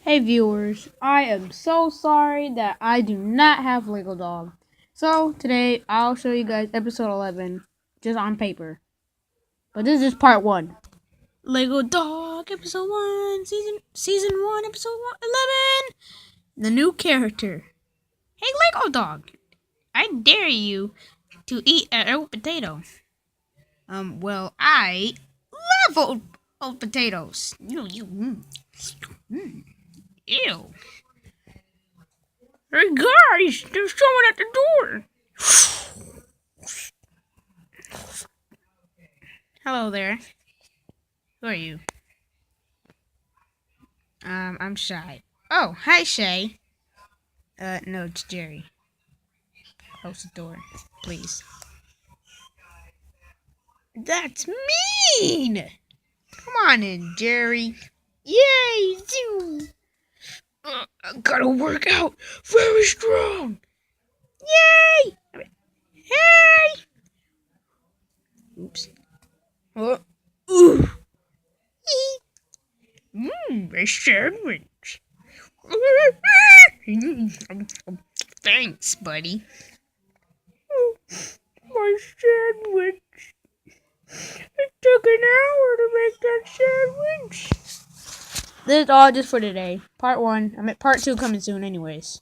Hey viewers, I am so sorry that I do not have Lego Dog. So today I'll show you guys episode 11 just on paper. But this is part 1. Lego Dog episode 1, season 1 episode 11. The new character. Hey Lego Dog, I dare you to eat an old potato. Well, I love old potatoes. Ew. Hey guys, there's someone at the door. Hello there. Who are you? I'm Shy. Oh, hi Shay. No, it's Jerry. Close the door, please. That's mean! Come on in, Jerry. Yay! Zoo! I gotta work out very strong. Yay! Hey! Oops. Oh. Ooh. A sandwich. Thanks, buddy. My sandwich. It took an hour to make that sandwich. This is all just for today. Part 1. Part 2 coming soon anyways.